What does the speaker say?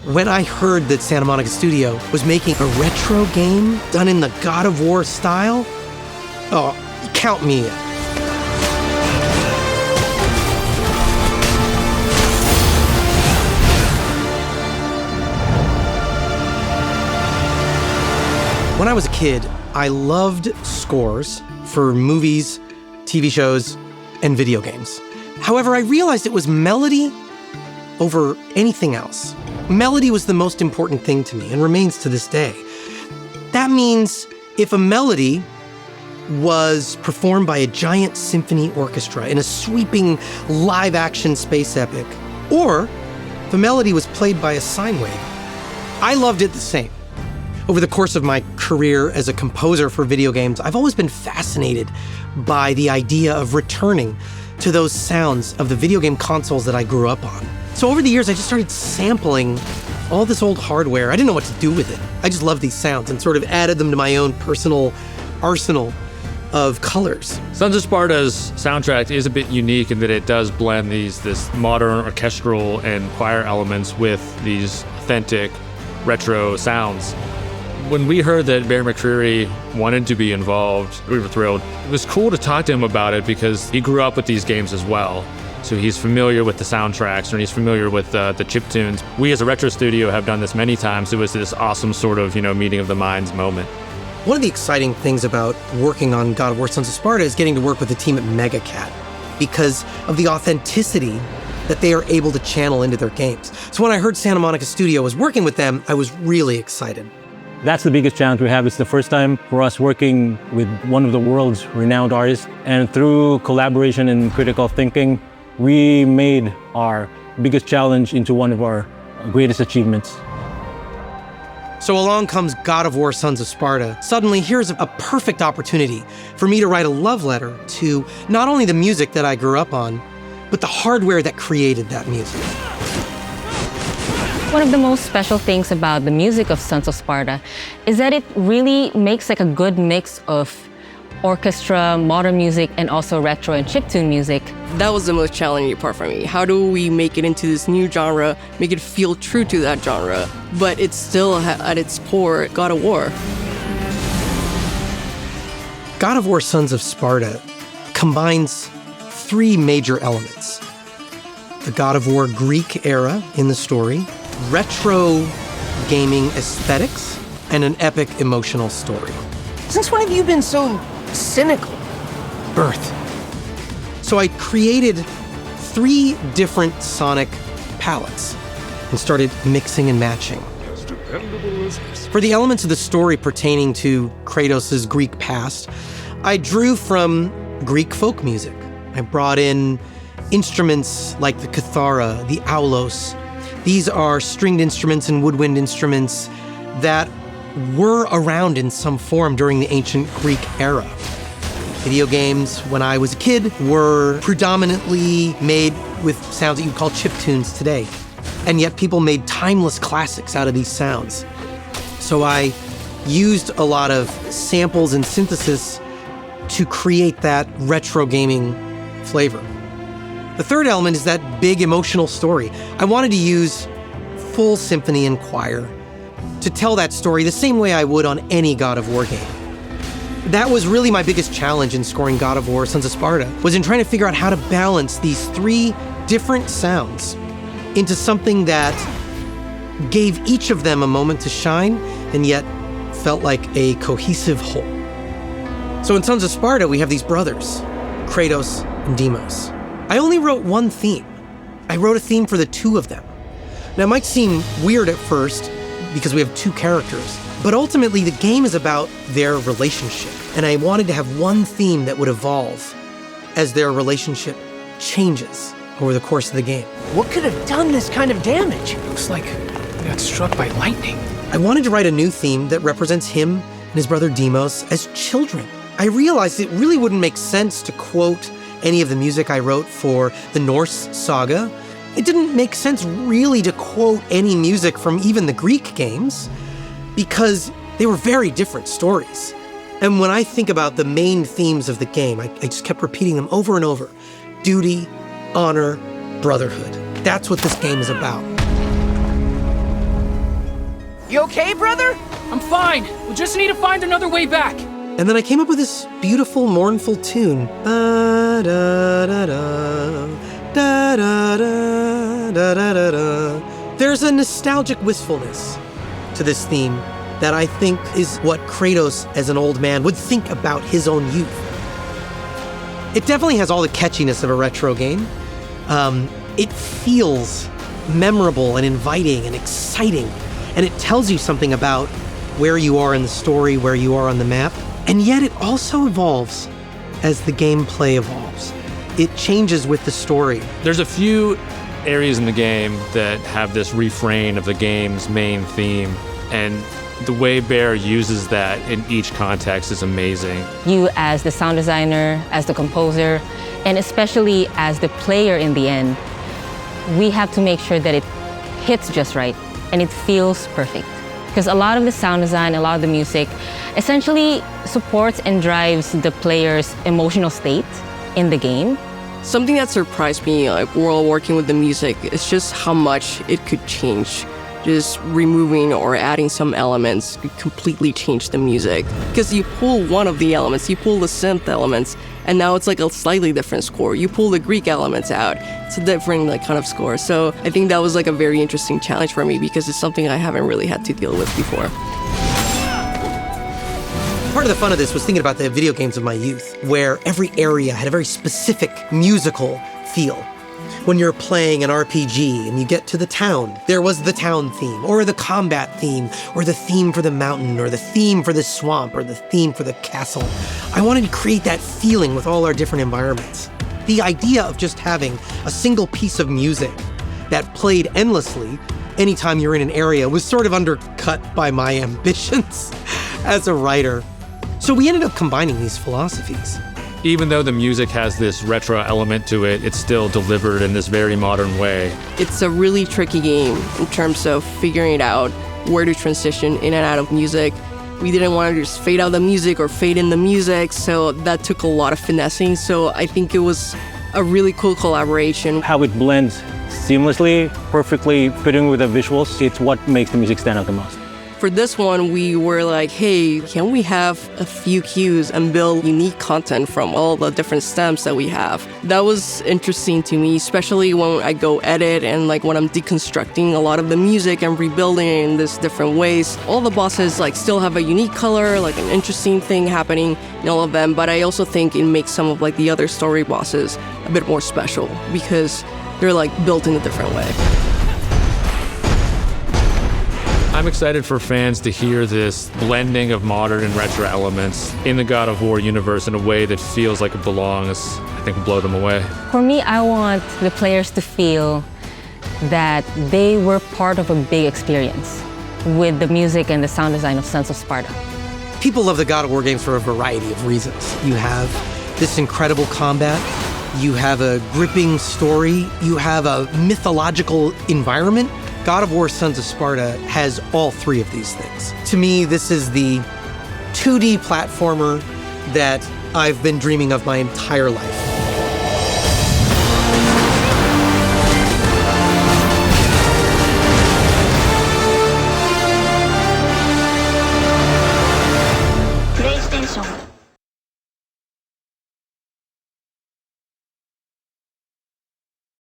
When I heard that Santa Monica Studio was making a retro game done in the God of War style, oh, count me in. When I was a kid, I loved scores for movies, TV shows, and video games. However, I realized it was melody over anything else. Melody was the most important thing to me and remains to this day. That means if a melody was performed by a giant symphony orchestra in a sweeping live-action space epic, or if a melody was played by a sine wave, I loved it the same. Over the course of my career as a composer for video games, I've always been fascinated by the idea of returning to those sounds of the video game consoles that I grew up on. So over the years, I just started sampling all this old hardware. I didn't know what to do with it. I just loved these sounds and sort of added them to my own personal arsenal of colors. Sons of Sparta's soundtrack is a bit unique in that it does blend this modern orchestral and choir elements with these authentic retro sounds. When we heard that Barry McCreary wanted to be involved, we were thrilled. It was cool to talk to him about it because he grew up with these games as well. So he's familiar with the soundtracks and he's familiar with the chiptunes. We as a retro studio have done this many times. It was this awesome sort of, meeting of the minds moment. One of the exciting things about working on God of War Sons of Sparta is getting to work with the team at MegaCat because of the authenticity that they are able to channel into their games. So when I heard Santa Monica Studio was working with them, I was really excited. That's the biggest challenge we have. It's the first time for us working with one of the world's renowned artists. And through collaboration and critical thinking, we made our biggest challenge into one of our greatest achievements. So along comes God of War Sons of Sparta. Suddenly, here's a perfect opportunity for me to write a love letter to not only the music that I grew up on, but the hardware that created that music. One of the most special things about the music of Sons of Sparta is that it really makes like a good mix of orchestra, modern music, and also retro and chiptune music. That was the most challenging part for me. How do we make it into this new genre, make it feel true to that genre, but it's still at its core God of War? God of War Sons of Sparta combines three major elements: the God of War Greek era in the story, retro gaming aesthetics, and an epic emotional story. Since when have you been so cynical? Birth. So I created 3 different sonic palettes and started mixing and matching. For the elements of the story pertaining to Kratos' Greek past, I drew from Greek folk music. I brought in instruments like the kithara, the aulos. These are stringed instruments and woodwind instruments that were around in some form during the ancient Greek era. Video games, when I was a kid, were predominantly made with sounds that you'd call chiptunes today. And yet people made timeless classics out of these sounds. So I used a lot of samples and synthesis to create that retro gaming flavor. The third element is that big emotional story. I wanted to use full symphony and choir to tell that story the same way I would on any God of War game. That was really my biggest challenge in scoring God of War Sons of Sparta, was in trying to figure out how to balance these 3 different sounds into something that gave each of them a moment to shine and yet felt like a cohesive whole. So in Sons of Sparta, we have these brothers, Kratos and Deimos. I only wrote one theme. I wrote a theme for the 2 of them. Now, it might seem weird at first because we have 2 characters, but ultimately the game is about their relationship. And I wanted to have one theme that would evolve as their relationship changes over the course of the game. What could have done this kind of damage? Looks like we got struck by lightning. I wanted to write a new theme that represents him and his brother Deimos as children. I realized it really wouldn't make sense to quote any of the music I wrote for the Norse saga. It didn't make sense really to quote any music from even the Greek games because they were very different stories. And when I think about the main themes of the game, I just kept repeating them over and over. Duty, honor, brotherhood. That's what this game is about. You okay, brother? I'm fine. We'll just need to find another way back. And then I came up with this beautiful, mournful tune. There's a nostalgic wistfulness to this theme that I think is what Kratos, as an old man, would think about his own youth. It definitely has all the catchiness of a retro game. It feels memorable and inviting and exciting, and it tells you something about where you are in the story, where you are on the map, and yet it also evolves as the gameplay evolves. It changes with the story. There's a few areas in the game that have this refrain of the game's main theme, and the way Bear uses that in each context is amazing. You as the sound designer, as the composer, and especially as the player in the end, we have to make sure that it hits just right and it feels perfect. Because a lot of the sound design, a lot of the music essentially supports and drives the player's emotional state in the game. Something that surprised me while working with the music is just how much it could change. Just removing or adding some elements could completely change the music. Because you pull one of the elements, you pull the synth elements, and now it's like a slightly different score. You pull the Greek elements out, it's a different kind of score. So I think that was a very interesting challenge for me because it's something I haven't really had to deal with before. Part of the fun of this was thinking about the video games of my youth, where every area had a very specific musical feel. When you're playing an RPG and you get to the town, there was the town theme, or the combat theme, or the theme for the mountain, or the theme for the swamp, or the theme for the castle. I wanted to create that feeling with all our different environments. The idea of just having a single piece of music that played endlessly anytime you're in an area was sort of undercut by my ambitions as a writer. So we ended up combining these philosophies. Even though the music has this retro element to it, it's still delivered in this very modern way. It's a really tricky game in terms of figuring out where to transition in and out of music. We didn't want to just fade out the music or fade in the music, so that took a lot of finessing. So I think it was a really cool collaboration. How it blends seamlessly, perfectly fitting with the visuals, it's what makes the music stand out the most. For this one, we were like, hey, can we have a few cues and build unique content from all the different stems that we have? That was interesting to me, especially when I go edit and when I'm deconstructing a lot of the music and rebuilding it in these different ways. All the bosses still have a unique color, an interesting thing happening in all of them, but I also think it makes some of the other story bosses a bit more special because they're built in a different way. I'm excited for fans to hear this blending of modern and retro elements in the God of War universe in a way that feels like it belongs. I think will blow them away. For me, I want the players to feel that they were part of a big experience with the music and the sound design of Sons of Sparta. People love the God of War games for a variety of reasons. You have this incredible combat, you have a gripping story, you have a mythological environment. God of War Sons of Sparta has all three of these things. To me, this is the 2D platformer that I've been dreaming of my entire life.